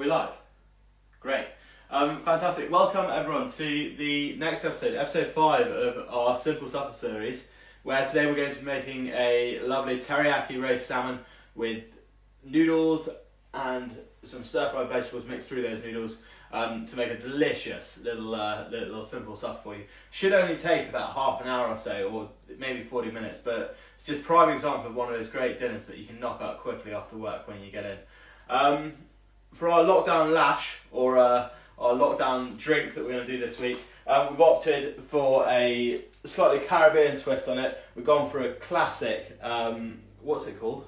Are we live? Great. Fantastic. Welcome everyone to the next episode, episode 5 of our Simple Supper series, where today we're going to be making a lovely teriyaki roast salmon with noodles and some stir-fried vegetables mixed through those noodles to make a delicious little simple supper for you. Should only take about half an hour or so, or maybe 40 minutes, but it's just a prime example of one of those great dinners that you can knock out quickly after work when you get in. For our lockdown lash, or our lockdown drink that we're going to do this week, we've opted for a slightly Caribbean twist on it. We've gone for a classic, what's it called?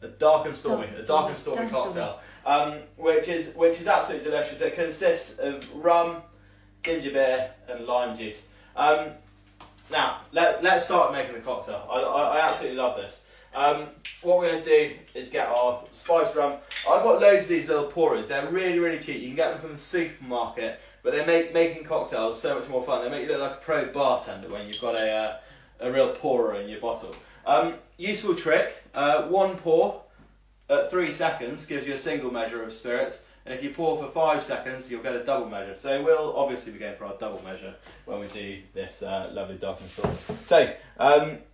A dark and stormy cocktail, which is absolutely delicious. It consists of rum, ginger beer, and lime juice. Now let's start making the cocktail. I absolutely love this. What we're going to do is get our spiced rum. I've got loads of these little pourers. They're really cheap. You can get them from the supermarket, but they make making cocktails so much more fun. They make you look like a pro bartender when you've got a real pourer in your bottle. Useful trick, one pour at 3 seconds gives you a single measure of spirits, and if you pour for 5 seconds you'll get a double measure. So we'll obviously be going for our double measure when we do this lovely dark and stormy. So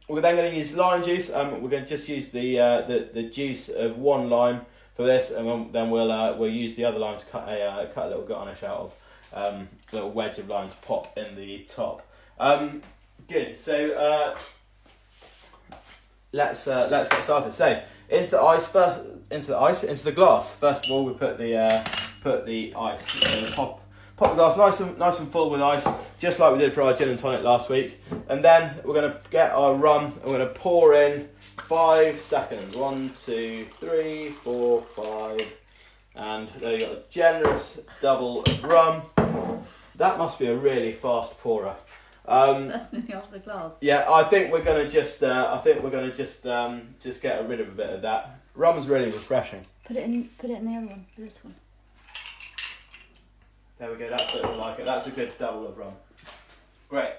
we're then going to use lime juice. We're going to just use the juice of one lime for this, and then we'll use the other lime to cut a little garnish out of, a little wedge of lime to pop in the top. Good. So let's get started. So into the glass. First of all, we put the ice. So pop the glass nice and full with ice, just like we did for our gin and tonic last week. And then we're going to get our rum and we're going to pour in 5 seconds. 1, 2, 3, 4, 5. And there you got a generous double of rum. That must be a really fast pourer. That's nearly off the glass. Yeah, I think we're going to just get rid of a bit of that. Rum's really refreshing. Put it in the other one, this one. There we go, that's what we like it. That's a good double of rum. Great.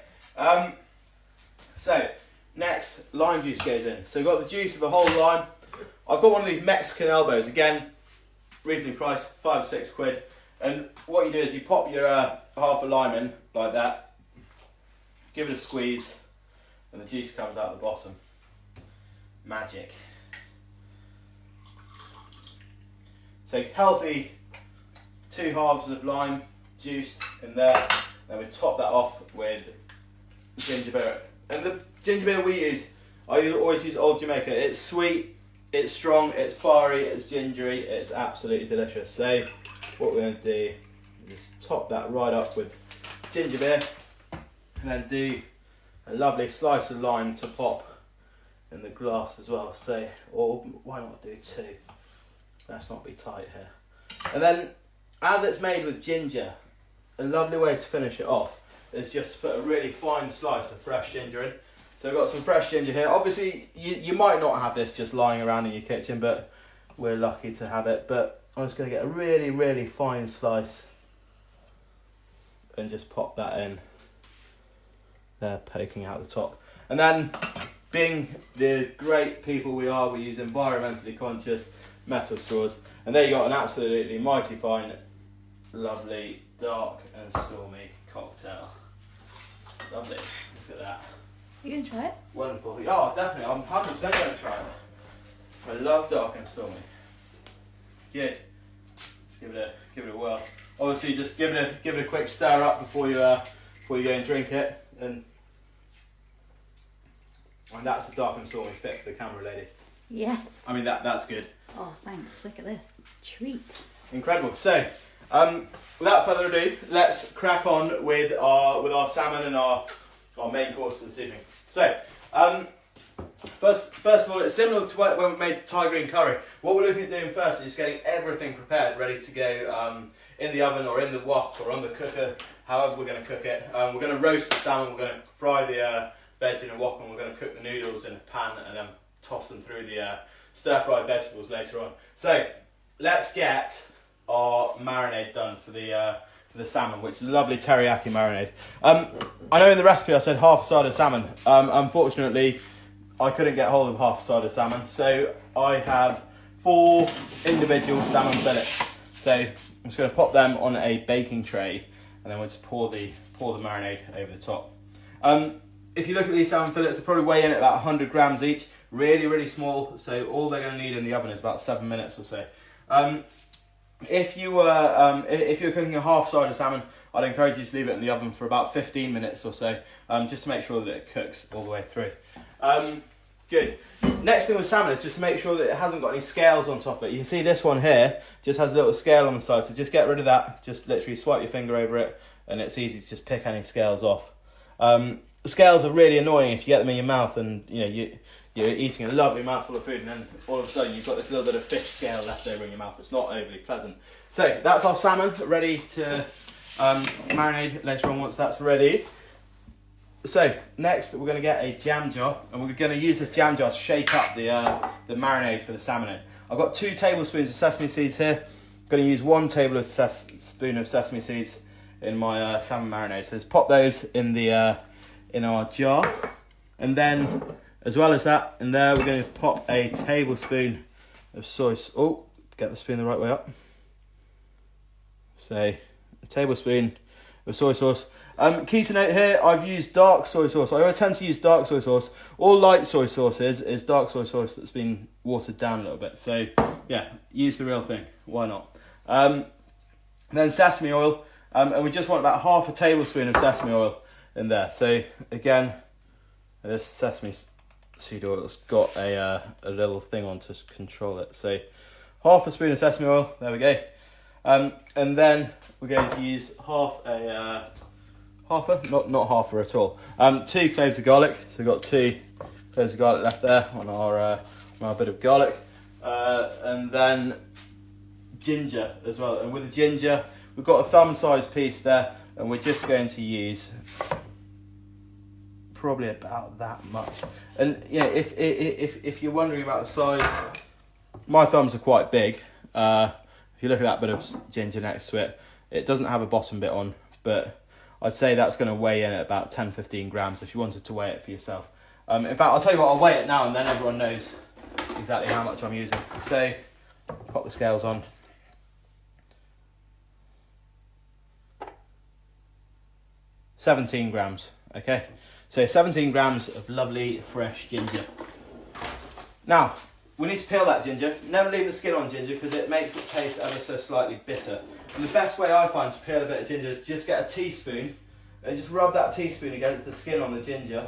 So, next, lime juice goes in. So we've got the juice of a whole lime. I've got one of these Mexican elbows. Again, reasonably priced, 5 or 6 quid. And what you do is you pop your half a lime in, like that. Give it a squeeze, and the juice comes out the bottom. Magic. So healthy 2 halves of lime juice in there. Then we top that off with ginger beer. And the ginger beer we use, I always use Old Jamaica. It's sweet, it's strong, it's fiery, it's gingery, it's absolutely delicious. So what we're going to do is top that right up with ginger beer, and then do a lovely slice of lime to pop in the glass as well. So, or why not do 2? Let's not be tight here. And then, as it's made with ginger, a lovely way to finish it off is just to put a really fine slice of fresh ginger in. So we've got some fresh ginger here. Obviously, you might not have this just lying around in your kitchen, but we're lucky to have it. But I'm just going to get a really fine slice and just pop that in there, poking out the top. And then, being the great people we are, we use environmentally conscious metal straws. And there you got an absolutely mighty fine, lovely, dark and stormy cocktail. Lovely. Look at that. You gonna try it? Wonderful. Oh, definitely. I'm 100% going to try it. I love dark and stormy. Good. Let's give it a whirl. Obviously, just give it a quick stir up before you go and drink it. And that's a dark and stormy fit for the camera lady. Yes. I mean that's good. Oh, thanks. Look at this treat. Incredible. So, without further ado, let's crack on with our salmon and our main course for this evening. So, first of all, it's similar to when we made Thai green curry. What we're looking at doing first is just getting everything prepared, ready to go in the oven or in the wok or on the cooker, however we're going to cook it. We're going to roast the salmon. We're going to fry the veg in a wok, and we're going to cook the noodles in a pan and then toss them through the stir-fried vegetables later on. So let's get our marinade done for the salmon, which is a lovely teriyaki marinade. I know in the recipe I said half a side of salmon. Unfortunately, I couldn't get hold of half a side of salmon, so I have 4 individual salmon fillets. So I'm just going to pop them on a baking tray, and then we'll just pour the marinade over the top. If you look at these salmon fillets, they probably weigh in at about 100 grams each. Really small, so all they're going to need in the oven is about 7 minutes or so. If you were cooking a half side of salmon, I'd encourage you to leave it in the oven for about 15 minutes or so, just to make sure that it cooks all the way through. Good. Next thing with salmon is just to make sure that it hasn't got any scales on top of it. You can see this one here just has a little scale on the side, so just get rid of that. Just literally swipe your finger over it, and it's easy to just pick any scales off. The scales are really annoying if you get them in your mouth, and you're eating a lovely mouthful of food, and then all of a sudden you've got this little bit of fish scale left over in your mouth. It's not overly pleasant. So that's our salmon ready to marinate later on once that's ready. So next we're going to get a jam jar, and we're going to use this jam jar to shake up the marinade for the salmon in. I've got 2 tablespoons of sesame seeds here. I'm going to use 1 tablespoon of sesame seeds in my salmon marinade. So let's pop those in our jar, and then as well as that in there we're going to pop a tablespoon of soy sauce. Oh, get the spoon the right way up. So a tablespoon of soy sauce. Key to note here, I've used dark soy sauce. I always tend to use dark soy sauce. All light soy sauce is dark soy sauce that's been watered down a little bit. So yeah, use the real thing. Why not? Then sesame oil, and we just want about half a tablespoon of sesame oil in there. So again, this sesame seed oil's got a little thing on to control it. So half a spoon of sesame oil. There we go. And then we're going to use not half at all. 2 cloves of garlic. So we've got 2 cloves of garlic left there on our bit of garlic, and then ginger as well. And with the ginger, we've got a thumb-sized piece there, and we're just going to use probably about that much. And if you're wondering about the size, my thumbs are quite big. If you look at that bit of ginger next to it, it doesn't have a bottom bit on, but I'd say that's going to weigh in at about 10-15 grams if you wanted to weigh it for yourself. In fact, I'll tell you what, I'll weigh it now, and then everyone knows exactly how much I'm using. So, pop the scales on. £17 grams, okay? So 17 grams of lovely fresh ginger. Now, we need to peel that ginger. Never leave the skin on ginger because it makes it taste ever so slightly bitter. And the best way I find to peel a bit of ginger is just get a teaspoon and just rub that teaspoon against the skin on the ginger,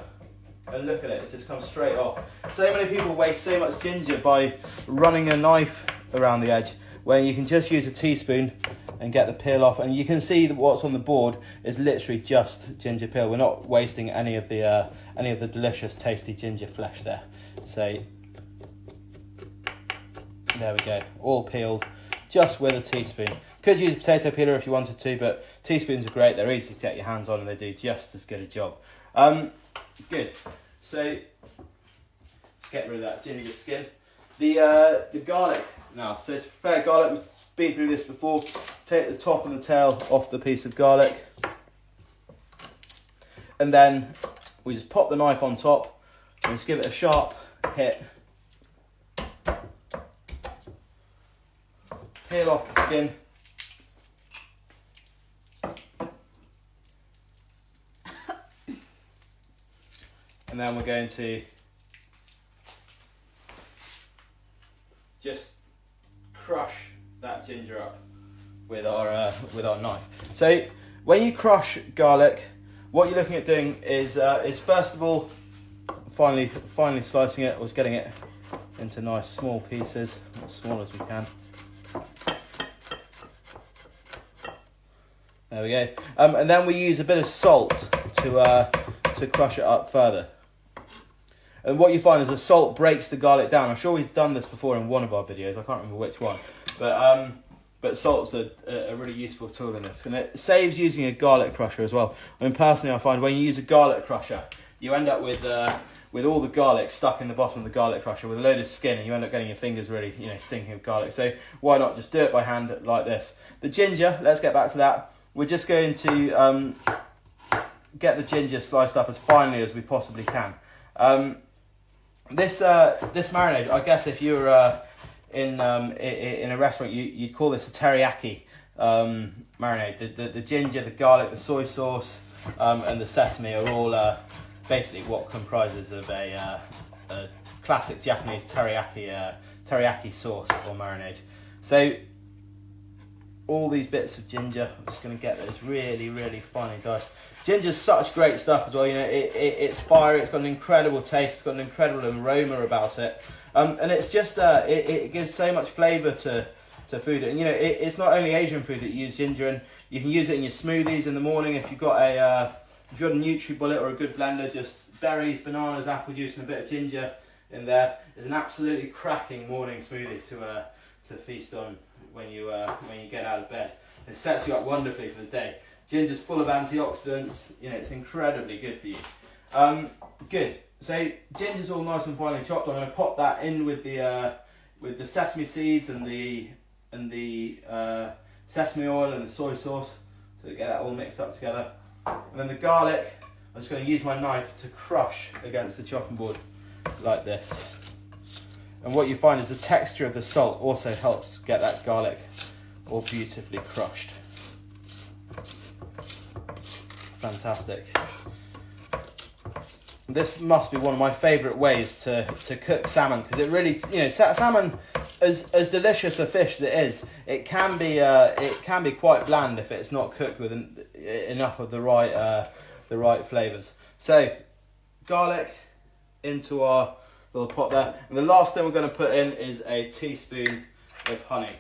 and look at it, it just comes straight off. So many people waste so much ginger by running a knife around the edge, when you can just use a teaspoon and get the peel off. And you can see that what's on the board is literally just ginger peel. We're not wasting any of the delicious, tasty ginger flesh there. So there we go, all peeled, just with a teaspoon. Could use a potato peeler if you wanted to, but teaspoons are great. They're easy to get your hands on, and they do just as good a job. Good. So let's get rid of that ginger skin. The garlic now. So to prepare garlic, we've been through this before. Take the top and the tail off the piece of garlic, and then we just pop the knife on top and just give it a sharp hit. Peel off the skin. And then we're going to just crush that ginger up with our knife. So when you crush garlic, what you're looking at doing is first of all finely slicing it, or getting it into nice small pieces, as small as we can. There we go. And then we use a bit of salt to crush it up further. And what you find is the salt breaks the garlic down. I'm sure we've done this before in one of our videos. I can't remember which one. But salt's a really useful tool in this. And it saves using a garlic crusher as well. I mean, personally, I find when you use a garlic crusher, you end up with all the garlic stuck in the bottom of the garlic crusher with a load of skin, and you end up getting your fingers really, stinking of garlic. So why not just do it by hand like this? The ginger, let's get back to that. We're just going to get the ginger sliced up as finely as we possibly can. This marinade, I guess if you're in a restaurant, you'd call this a teriyaki marinade. The ginger, the garlic, the soy sauce, and the sesame are all basically what comprises of a classic Japanese teriyaki sauce or marinade. So all these bits of ginger, I'm just going to get those really, really finely diced. Ginger's such great stuff as well. You know, it's fiery. It's got an incredible taste. It's got an incredible aroma about it, and it's just it gives so much flavour to food. And you know, it's not only Asian food that you use ginger in. You can use it in your smoothies in the morning if you've got a NutriBullet or a good blender. Just berries, bananas, apple juice, and a bit of ginger in there. It's an absolutely cracking morning smoothie to feast on when you get out of bed. It sets you up wonderfully for the day. Ginger's full of antioxidants. You know, it's incredibly good for you. Good. So ginger's all nice and finely chopped. I'm going to pop that in with the sesame seeds and the sesame oil and the soy sauce, so to get that all mixed up together. And then the garlic, I'm just going to use my knife to crush against the chopping board like this. And what you find is the texture of the salt also helps get that garlic all beautifully crushed. Fantastic. This must be one of my favourite ways to cook salmon, because it really, you know, salmon, as delicious a fish as it is, it can be quite bland if it's not cooked with enough of the right flavours. So garlic into our little pot there, and the last thing we're going to put in is a teaspoon of honey.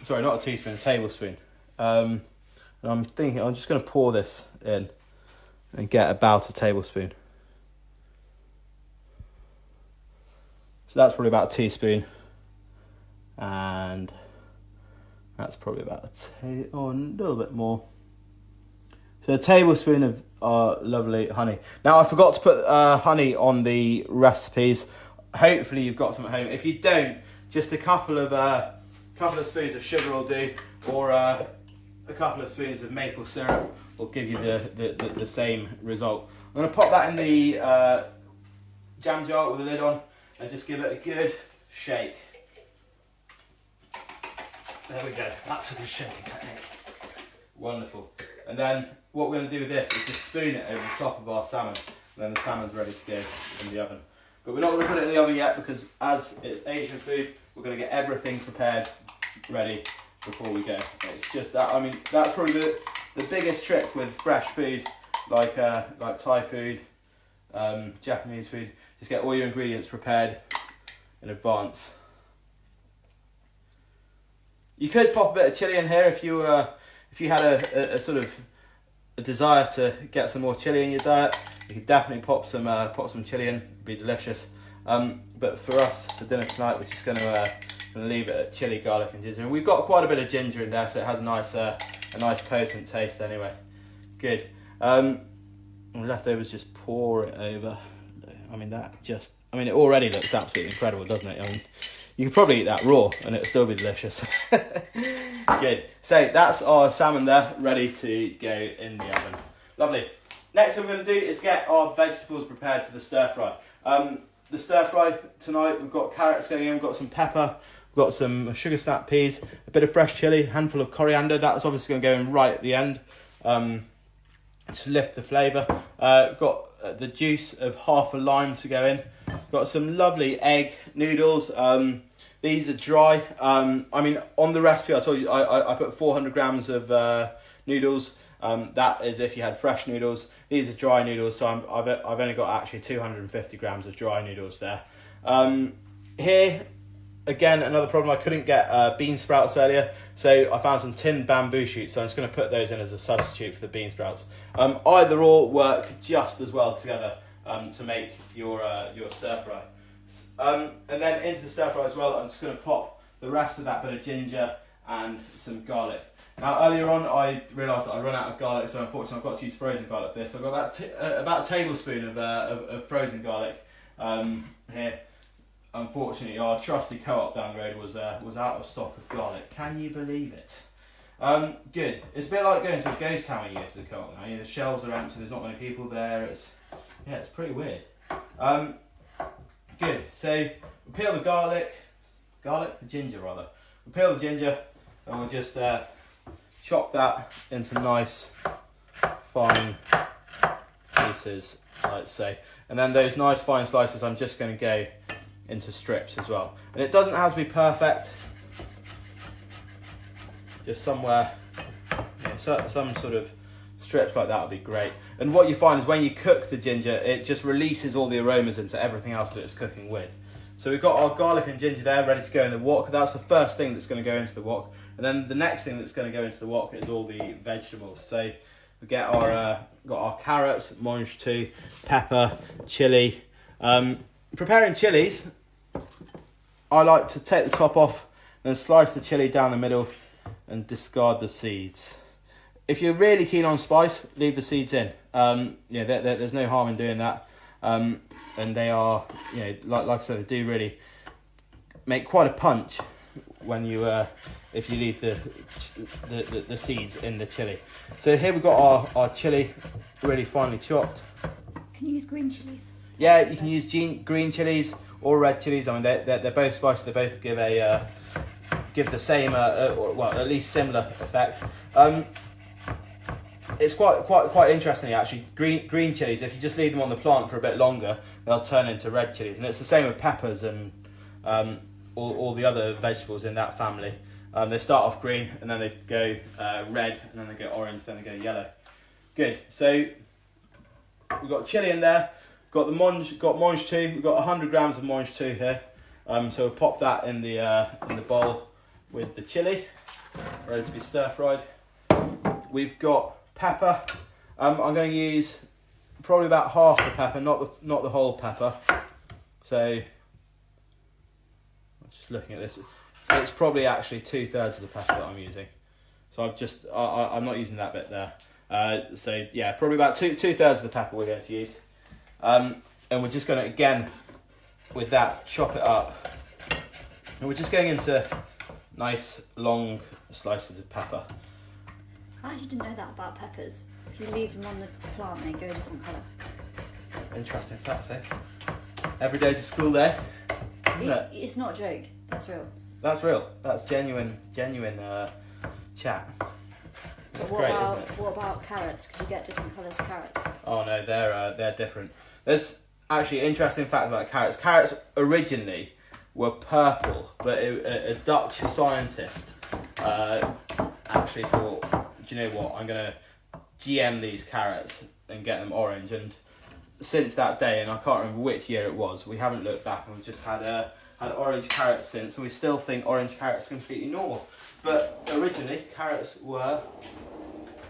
Sorry, not a teaspoon, a tablespoon. And I'm thinking I'm just going to pour this in and get about a tablespoon. So that's probably about a teaspoon, and that's probably about a little bit more. So a tablespoon of lovely honey. Now I forgot to put honey on the recipes. Hopefully you've got some at home. If you don't, just a couple of spoons of sugar will do, or a couple of spoons of maple syrup will give you the same result. I'm going to pop that in the jam jar with the lid on and just give it a good shake. There we go. That's a good shaking technique. Wonderful. And then what we're going to do with this is just spoon it over the top of our salmon, and then the salmon's ready to go in the oven. But we're not going to put it in the oven yet, because as it's Asian food, we're going to get everything prepared, ready before we go. It's just that, I mean, that's probably the biggest trick with fresh food, like Thai food, Japanese food. Just get all your ingredients prepared in advance. You could pop a bit of chilli in here if you had a sort of a desire to get some more chilli in your diet. You could definitely pop some chilli in. It'd be delicious. But for us, for dinner tonight, we're just going to leave it at chilli, garlic, and ginger. And we've got quite a bit of ginger in there, so it has a nice potent taste anyway. Good. And leftovers, just pour it over. I mean, it already looks absolutely incredible, doesn't it? I mean, you could probably eat that raw and it'll still be delicious. Good. So that's our salmon there, ready to go in the oven. Lovely. Next thing we're going to do is get our vegetables prepared for the stir fry. The stir fry tonight, we've got carrots going in, we've got some pepper, we've got some sugar snap peas, a bit of fresh chilli, a handful of coriander. That's obviously going to go in right at the end to lift the flavour. Got the juice of half a lime to go in. Got some lovely egg noodles. These are dry. I mean, on the recipe I told you, I put 400 grams of noodles. That is if you had fresh noodles. These are dry noodles, so I've only got actually 250 grams of dry noodles there. Here, again, another problem, I couldn't get bean sprouts earlier, so I found some tinned bamboo shoots, so I'm just going to put those in as a substitute for the bean sprouts. Either or work just as well together to make your stir fry. And then into the stir fry as well, I'm just going to pop the rest of that bit of ginger and some garlic. Now earlier on I realised that I'd run out of garlic, so unfortunately I've got to use frozen garlic for this. So I've got about a tablespoon of frozen garlic here. Unfortunately our trusty Co-op down the road was out of stock of garlic. Can you believe it? Good. It's a bit like going to a ghost town when you go to the Co-op now. You know, the shelves are empty, there's not many people there. It's pretty weird. Good. So we peel the garlic, the ginger rather. We'll peel the ginger and we'll just chop that into nice fine pieces, like so. And then those nice fine slices I'm just going to go into strips as well. And it doesn't have to be perfect, just somewhere, some sort of strips like that would be great. And what you find is when you cook the ginger, it just releases all the aromas into everything else that it's cooking with. So we've got our garlic and ginger there ready to go in the wok. That's the first thing that's going to go into the wok. And then the next thing that's going to go into the wok is all the vegetables. So we get our got our carrots, mange tout, pepper, chilli. Preparing chilies, I like to take the top off and slice the chilli down the middle and discard the seeds. If you're really keen on spice, leave the seeds in. There's no harm in doing that. And they are, like I said, they do really make quite a punch when you if you leave the seeds in the chilli. So here we've got our chilli really finely chopped. Can you use green chilies? Yeah, you can use green chilies or red chilies. I mean, they're both spicy. They both give the same, at least similar effect. It's quite interesting actually. Green chilies, if you just leave them on the plant for a bit longer, they'll turn into red chilies, and it's the same with peppers and all the other vegetables in that family. They start off green and then they go red and then they go orange, then they go yellow. Good. So we've got chili in there. Got mange tout. We've got 100 grams of mange tout here. So we'll pop that in the bowl with the chili, ready to be stir fried. We've got pepper. I'm going to use probably about half the pepper, not the whole pepper. So I'm just looking at this. It's probably actually 2/3 of the pepper that I'm using. So I'm not using that bit there. So yeah, probably about 2/3 of the pepper we're going to use. And we're just going to, again, with that, chop it up. And we're just going into nice long slices of pepper. I actually didn't know that about peppers. If you leave them on the plant, they go a different colour. Interesting facts, eh? Every day's a school day, isn't it? It's not a joke. That's real. That's real. That's genuine chat. That's great, isn't it? What about carrots? Could you get different colours of carrots? Oh no, they're different. There's actually an interesting fact about carrots. Carrots originally were purple, but a Dutch scientist actually thought, do you know what, I'm going to GM these carrots and get them orange. And since that day, and I can't remember which year it was, we haven't looked back, and we've just had orange carrots since, and we still think orange carrots are completely normal. But originally, carrots were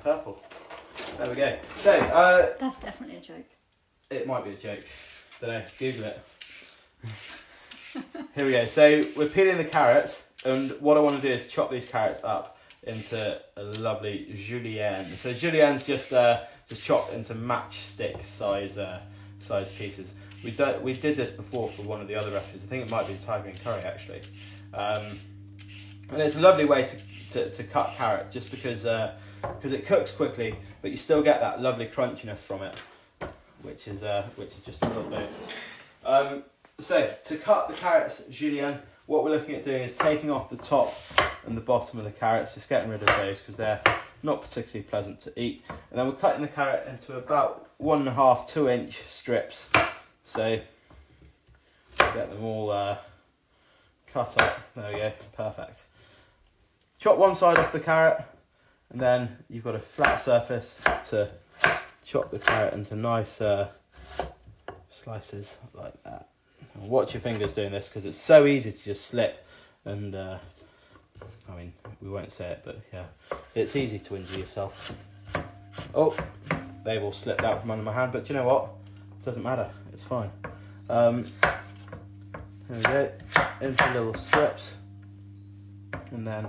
purple. There we go. So that's definitely a joke. It might be a joke. Don't know. Google it. Here we go. So we're peeling the carrots, and what I want to do is chop these carrots up into a lovely julienne. So julienne's just chopped into matchstick size pieces. We did this before for one of the other recipes. I think it might be Thai green curry actually. And it's a lovely way to cut carrot, just because it cooks quickly, but you still get that lovely crunchiness from it, which is just a real bonus. So to cut the carrots julienne, what we're looking at doing is taking off the top and the bottom of the carrots, just getting rid of those because they're not particularly pleasant to eat. And then we're cutting the carrot into about 1.5 to 2 inch strips. So get them all cut up. There we go, perfect. Chop one side off the carrot, and then you've got a flat surface to chop the carrot into nice slices like that. And watch your fingers doing this because it's so easy to just slip, and I mean, we won't say it, but yeah, it's easy to injure yourself. Oh, they've all slipped out from under my hand, but do you know what? It doesn't matter, it's fine. There we go, into little strips, and then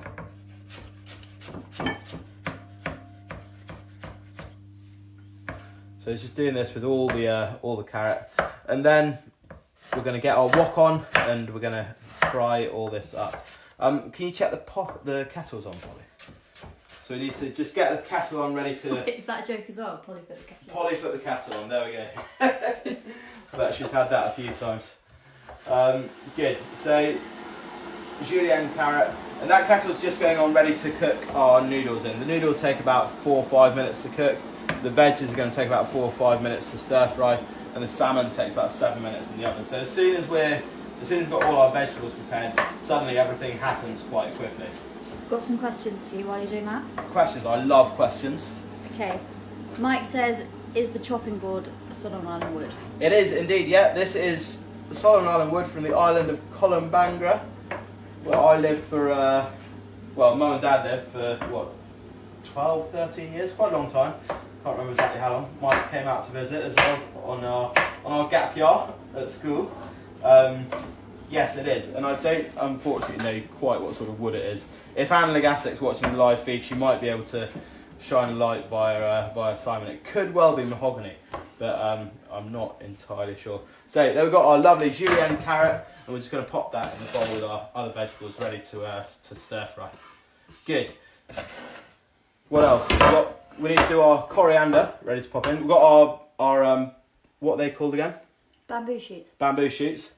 so it's just doing this with all the carrot, and then we're going to get our wok on and we're going to fry all this up. Can you check the kettle's on, Polly? So we need to just get the kettle on ready to... Wait, is that a joke as well? Polly put the kettle on. Polly put the kettle on, there we go. I bet she's had that a few times. Good, so julienne carrot, and that kettle's just going on ready to cook our noodles in. The noodles take about 4 or 5 minutes to cook. The veggies are going to take about 4 or 5 minutes to stir fry, and the salmon takes about 7 minutes in the oven. So as soon as we've got all our vegetables prepared, suddenly everything happens quite quickly. Got some questions for you while you're doing that. Questions? I love questions. Okay. Mike says, is the chopping board Solomon Island wood? It is indeed, yeah. This is Solomon Island wood from the island of Columbangra, where I lived for, Mum and Dad lived for, 12, 13 years, quite a long time. Can't remember exactly how long. Mike came out to visit as well on our gap year at school. Yes, it is, and I don't unfortunately know quite what sort of wood it is. If Anne Legassic's watching the live feed, she might be able to shine a light via Simon. It could well be mahogany, but I'm not entirely sure. So there we've got our lovely julienne carrot, and we're just going to pop that in the bowl with our other vegetables ready to stir fry. Good. What else? We need to do our coriander ready to pop in. We've got our what are they called again? Bamboo shoots. Bamboo shoots.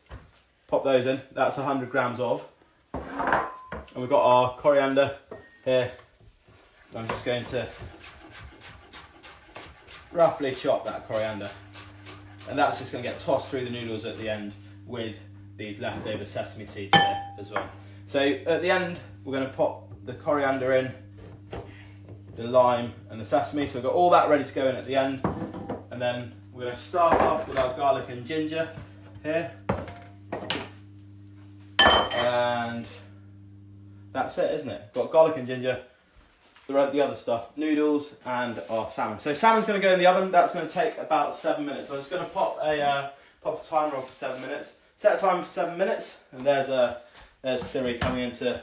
Pop those in. That's 100 grams of. And we've got our coriander here. I'm just going to roughly chop that coriander. And that's just going to get tossed through the noodles at the end with these leftover sesame seeds here as well. So at the end, we're going to pop the coriander in, the lime and the sesame. So we've got all that ready to go in at the end. And then we're going to start off with our garlic and ginger here. And that's it, isn't it? Got garlic and ginger, the other stuff, noodles and our salmon. So salmon's going to go in the oven. That's going to take about 7 minutes. So I'm just going to pop a timer on for 7 minutes. Set a timer for 7 minutes, and there's Siri coming into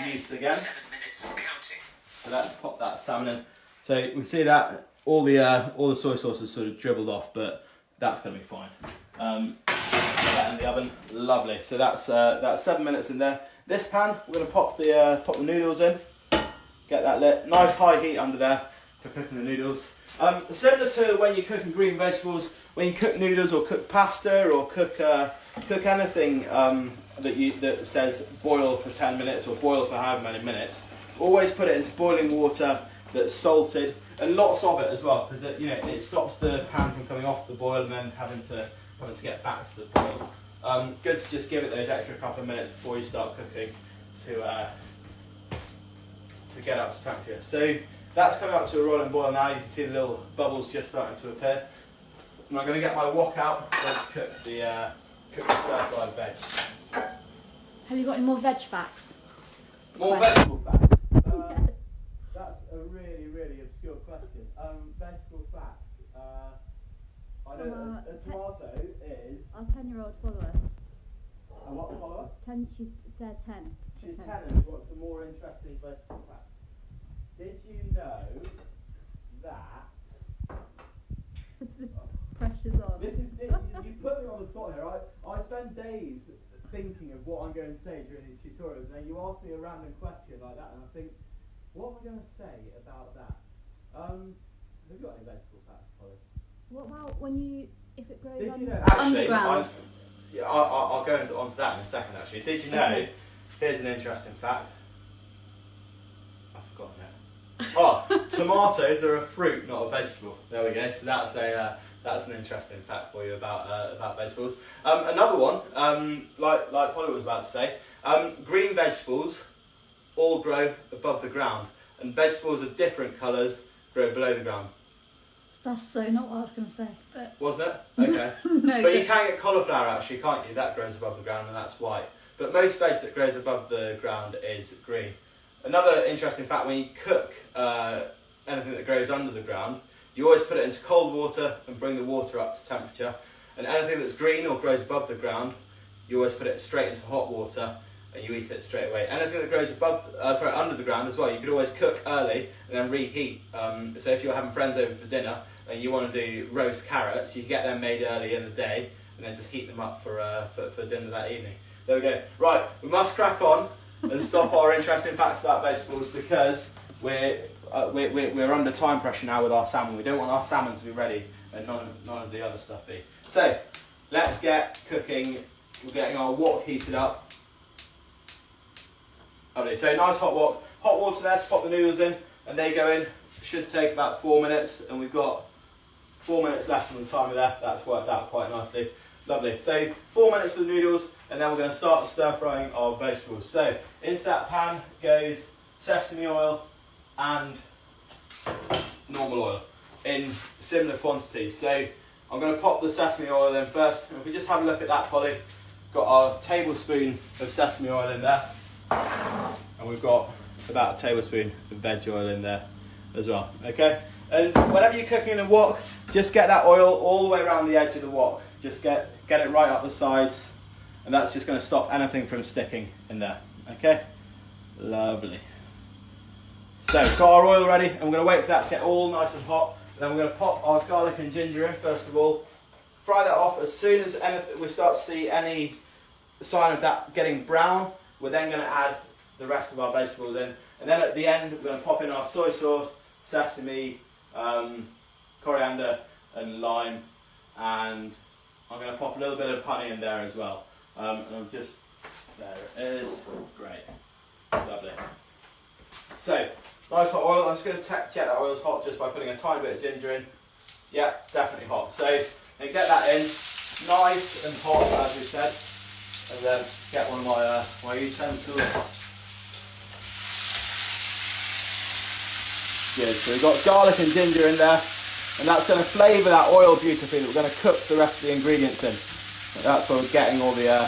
use again. 7 minutes counting. So let's pop that salmon in. So we can see that all the soy sauce is sort of dribbled off, but that's going to be fine. Put that in the oven, lovely. So that's 7 minutes in there. This pan, we're going to pop the noodles in. Get that lit. Nice high heat under there for cooking the noodles. Similar to when you're cooking green vegetables, when you cook noodles or cook pasta or cook anything that says boil for 10 minutes or boil for however many minutes, always put it into boiling water that's salted, and lots of it as well, because it stops the pan from coming off the boil and then having to get back to the boil. Good to just give it those extra couple of minutes before you start cooking to get up to temperature. So that's coming up to a rolling boil now. You can see the little bubbles just starting to appear. And I'm going to get my wok out and cook the stir-fried veg. Have you got any more veg facts? More vegetable facts. That's a really, really obscure question. Vegetable facts. I know a tomato is... Our 10-year-old follower. A what follower? 10. She's 10. She's 10 and what's the more interesting vegetable fact? Did you know that... This pressure's on. You put me on the spot here. I spend days thinking of what I'm going to say during these tutorials, and then you ask me a random question like that, and I think, what am I going to say about that? Have you got any vegetable facts, Polly? What about if it grows underground? Actually, I'll go onto that in a second, actually. Did you know, okay. Here's an interesting fact. I've forgotten it. Oh, tomatoes are a fruit, not a vegetable. There we go. So that's an interesting fact for you about vegetables. Another one, like Polly was about to say, green vegetables all grow above the ground, and vegetables of different colours grow below the ground. That's so not what I was going to say, but... Wasn't it? Okay. No, but you can get cauliflower actually, can't you? That grows above the ground and that's white. But most veg that grows above the ground is green. Another interesting fact, when you cook anything that grows under the ground, you always put it into cold water and bring the water up to temperature. And anything that's green or grows above the ground, you always put it straight into hot water and you eat it straight away. Anything that grows under the ground as well, you could always cook early and then reheat. So if you're having friends over for dinner and you want to do roast carrots, you can get them made early in the day and then just heat them up for dinner that evening. There we go. Right, we must crack on and stop our interesting facts about vegetables because we're under time pressure now with our salmon. We don't want our salmon to be ready and none of the other stuff be. So let's get cooking. We're getting our wok heated up. Lovely. So nice hot water there to pop the noodles in, and they go in. Should take about 4 minutes, and we've got 4 minutes left on the timer there. That's worked out quite nicely. Lovely. So 4 minutes for the noodles, and then we're going to start stir frying our vegetables. So into that pan goes sesame oil and normal oil in similar quantities. So I'm going to pop the sesame oil in first. And if we just have a look at that, Polly, got our tablespoon of sesame oil in there, and we've got about a tablespoon of veg oil in there as well. Okay, and whenever you're cooking in a wok, just get that oil all the way around the edge of the wok. Just get it right up the sides, and that's just going to stop anything from sticking in there. Okay, lovely. So we've got our oil ready, and we're going to wait for that to get all nice and hot. And then we're going to pop our garlic and ginger in first of all. Fry that off. As soon as we start to see any sign of that getting brown, we're then going to add the rest of our vegetables in. And then at the end, we're going to pop in our soy sauce, sesame, coriander and lime, and I'm going to pop a little bit of honey in there as well. And I'm just, there it is, great, lovely. So, nice hot oil. I'm just going to check that oil's hot just by putting a tiny bit of ginger in. Yeah, definitely hot. So, then get that in, nice and hot as we said, and then get one of my utensils. Good. So we've got garlic and ginger in there, and that's going to flavour that oil beautifully. That we're going to cook the rest of the ingredients in. And that's where we're getting all the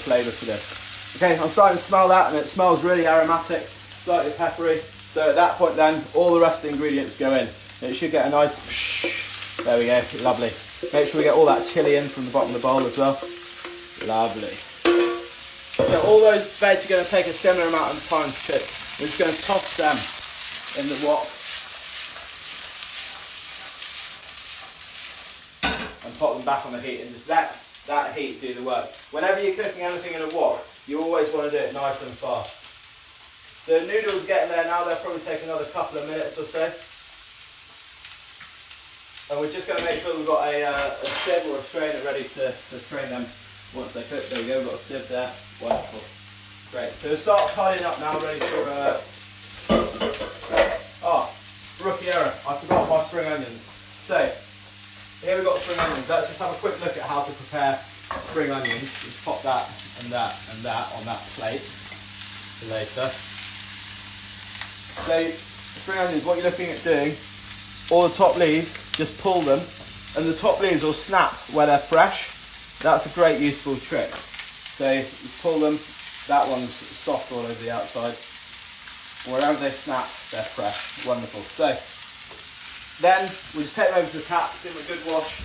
flavour for this. Okay, I'm starting to smell that, and it smells really aromatic, slightly peppery. So at that point, then all the rest of the ingredients go in. And it should get a nice. There we go, lovely. Make sure we get all that chilli in from the bottom of the bowl as well. Lovely. So all those veg are going to take a similar amount of time to cook. We're just going to toss them in the wok and pop them back on the heat, and just let that heat do the work. Whenever you're cooking anything in a wok, you always want to do it nice and fast. The noodles getting there now, they'll probably take another couple of minutes or so. And we're just going to make sure we've got a sieve or a strainer ready to strain them once they cook. There we go, we've got a sieve there. Wonderful. Great. So we'll start tidying up now, ready for... rookie error. I forgot my spring onions. So, here we've got spring onions. Let's just have a quick look at how to prepare spring onions. Just pop that and that and that on that plate for later. So, spring onions, what you're looking at doing, all the top leaves, just pull them, and the top leaves will snap where they're fresh. That's a great useful trick. So, you pull them, that one's soft all over the outside. Wherever they snap, they're fresh. Wonderful. So, then we just take them over to the tap, give them a good wash.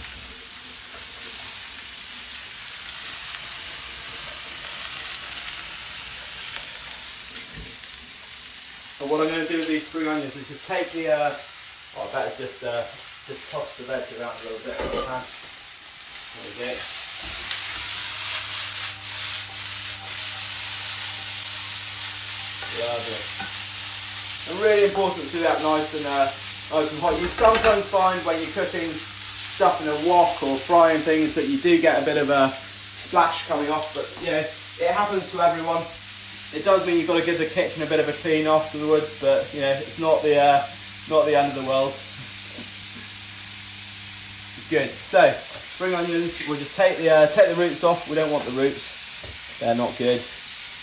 And what I'm going to do with these spring onions is just take the, I better just toss the veg around a little bit if I can. There we go. Lovely. And really important to do that nice and hot. You sometimes find when you're cooking stuff in a wok or frying things that you do get a bit of a splash coming off, but you know, it happens to everyone. It does mean you've got to give the kitchen a bit of a clean afterwards, but you know, it's not the end of the world. Good. So, spring onions, we'll just take the roots off. We don't want the roots. They're not good.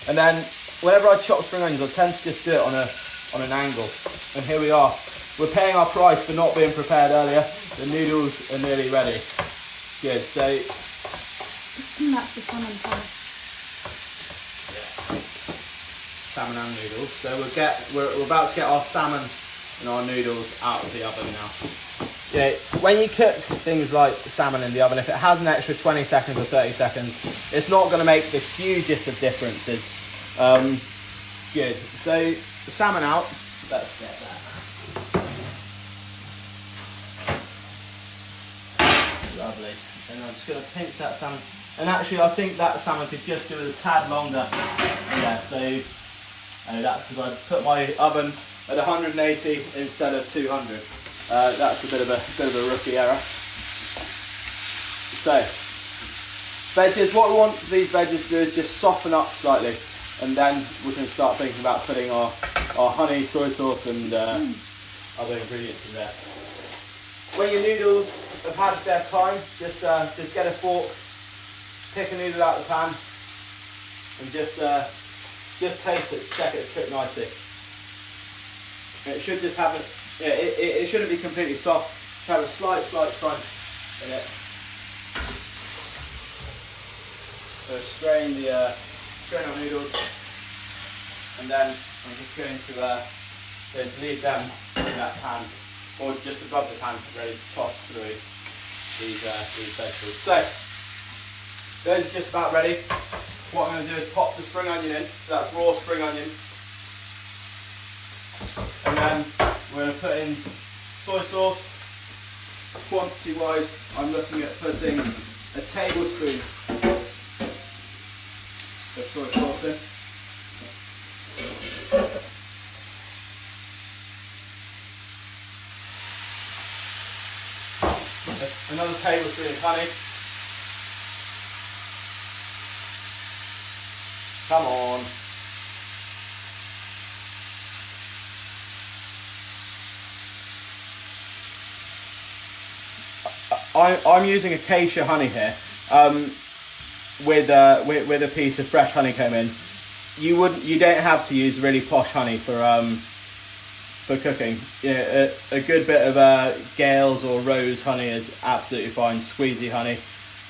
And then whenever I chop spring onions, I tend to just do it on an angle. And here we are. We're paying our price for not being prepared earlier. The noodles are nearly ready. Good. So that's the salmon pie. Yeah. Salmon and noodles. So we're about to get our salmon and our noodles out of the oven now. Yeah, when you cook things like salmon in the oven, if it has an extra 20 seconds or 30 seconds, it's not going to make the hugest of differences. Good. So the salmon out. Let's get that. Lovely. And I'm just going to pinch that salmon. And actually, I think that salmon could just do with a tad longer. Yeah. So that's because I put my oven at 180 instead of 200. That's a bit of a rookie error. So, veggies, what we want these veggies to do is just soften up slightly. and then we can start thinking about putting our honey, soy sauce and other ingredients in there. When your noodles have had their time, just get a fork, pick a noodle out of the pan, and just taste it, check it's cooked nicely. It should just have it shouldn't be completely soft. It should have a slight crunch in it. So strain our noodles, and then I'm just going to leave them in that pan, or just above the pan, ready to toss through these vegetables. So those are just about ready. What I'm going to do is pop the spring onion in. So that's raw spring onion, and then we're going to put in soy sauce. Quantity wise, I'm looking at putting a tablespoon of soy sauce in. Another tablespoon of honey. Come on. I'm using acacia honey here, with a piece of fresh honeycomb in. You don't have to use really posh honey for cooking. A good bit of Gales or Rose honey is absolutely fine. Squeezy honey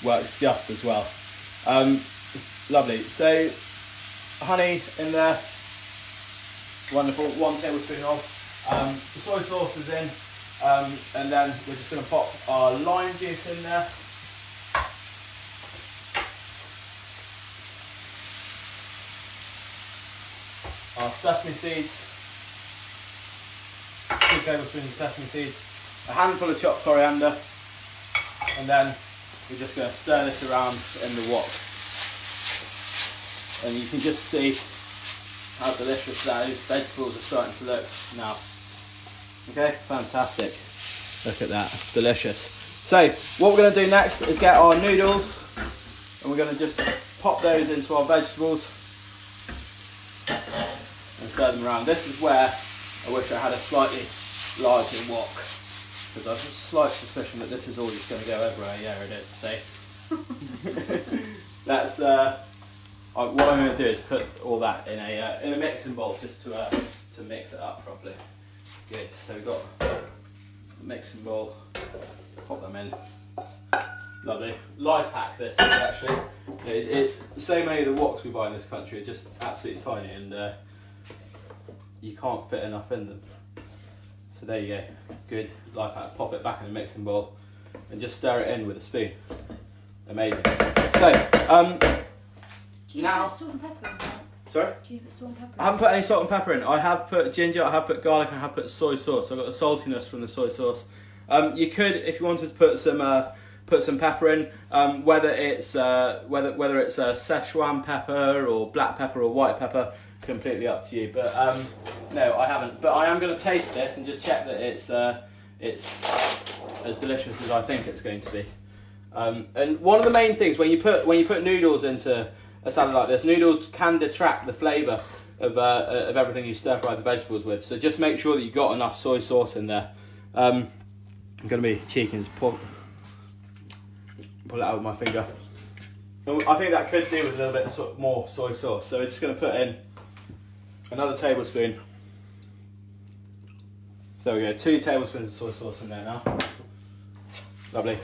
works just as well. Lovely. So honey in there, wonderful. 1 tablespoon of the soy sauce is in, and then we're just going to pop our lime juice in there. Our sesame seeds, 2 tablespoons of sesame seeds, a handful of chopped coriander, and then we're just going to stir this around in the wok. And you can just see how delicious those vegetables are starting to look now. Okay, fantastic. Look at that, it's delicious. So what we're going to do next is get our noodles, and we're going to just pop those into our vegetables and stir them around. This is where I wish I had a slightly larger wok, because I have a slight suspicion that this is all just going to go everywhere. Yeah, it is. So that's what I'm going to do is put all that in a mixing bowl just to mix it up properly. Good. So we've got a mixing bowl. Pop them in. Lovely. Life hack this actually. So many of the woks we buy in this country are just absolutely tiny, and you can't fit enough in them. So there you go. Good life hack. Pop it back in a mixing bowl and just stir it in with a spoon. Amazing. So do you put salt and pepper in that? Sorry? Do you put salt and pepper in? I haven't put any salt and pepper in. I have put ginger, I have put garlic, and I have put soy sauce. So I've got the saltiness from the soy sauce. You could, if you wanted to put some pepper in, whether it's whether it's a Szechuan pepper or black pepper or white pepper, completely up to you. But no, I haven't. But I am going to taste this and just check that it's as delicious as I think it's going to be. And one of the main things when you put noodles into a salad like this, noodles can detract the flavour of everything you stir fry the vegetables with. So just make sure that you've got enough soy sauce in there. I'm going to be cheeky and just pull it out with my finger. And I think that could do with a little bit more soy sauce. So we're just going to put in another tablespoon. There we go, 2 tablespoons of soy sauce in there now. Lovely.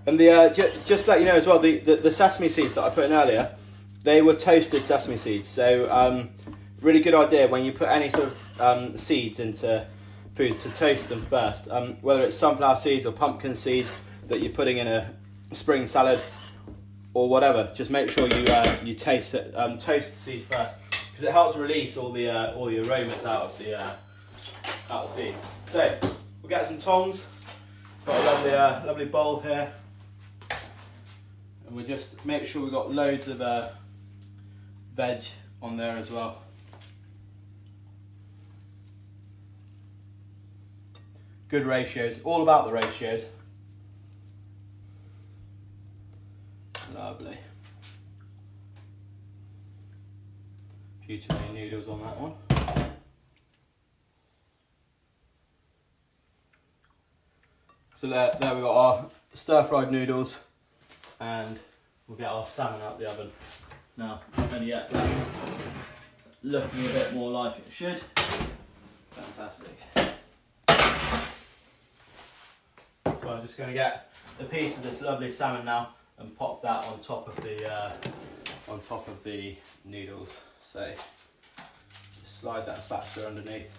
And just to let you know as well, the sesame seeds that I put in earlier, they were toasted sesame seeds. So really good idea when you put any sort of seeds into food to toast them first. Whether it's sunflower seeds or pumpkin seeds that you're putting in a spring salad or whatever, just make sure you toast the seeds first, because it helps release all the aromas out of the seeds. So we'll get some tongs. Got a lovely bowl here. And we'll just make sure we've got loads of veg on there as well. Good ratios, all about the ratios. Lovely. few too many noodles on that one. So there we've got our stir-fried noodles, and we'll get our salmon out the oven now. And yeah, that's looking a bit more like it should. Fantastic. So I'm just going to get a piece of this lovely salmon now and pop that on top of the noodles. So just slide that spatula underneath.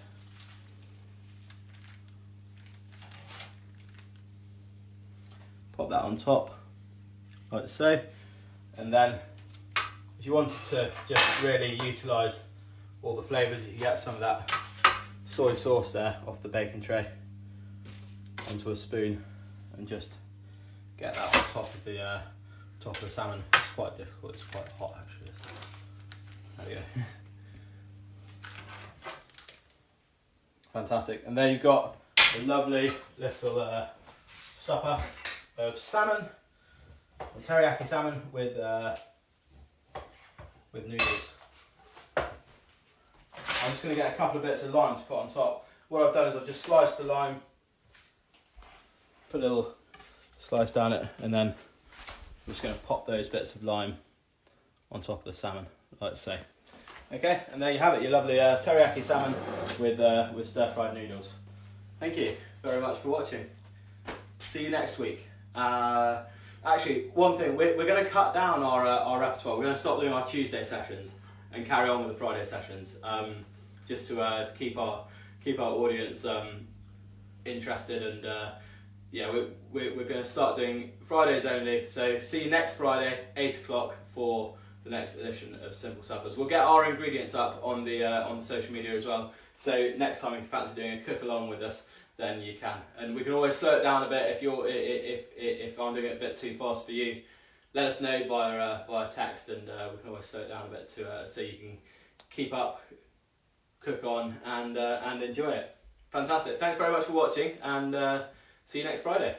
Pop that on top, like so, and then if you wanted to just really utilise all the flavours, you can get some of that soy sauce there off the baking tray onto a spoon and just get that on top of the salmon. It's quite difficult, it's quite hot actually. There we go. Fantastic, and there you've got a lovely little supper of salmon, teriyaki salmon with noodles. I'm just going to get a couple of bits of lime to put on top. What I've done is I've just sliced the lime, put a little slice down it, and then I'm just going to pop those bits of lime on top of the salmon, like so. Okay, and there you have it, your lovely teriyaki salmon with stir-fried noodles. Thank you very much for watching. See you next week. Actually, one thing, we're going to cut down our repertoire. We're going to stop doing our Tuesday sessions and carry on with the Friday sessions, just to keep our audience interested. And yeah, we're going to start doing Fridays only. So see you next Friday, 8 o'clock, for the next edition of Simple Suppers. We'll get our ingredients up on the social media as well. So next time if you fancy doing a cook along with us, then you can. And we can always slow it down a bit if I'm doing it a bit too fast for you. Let us know via text, and we can always slow it down a bit so you can keep up, cook on, and enjoy it. Fantastic. Thanks very much for watching, and see you next Friday.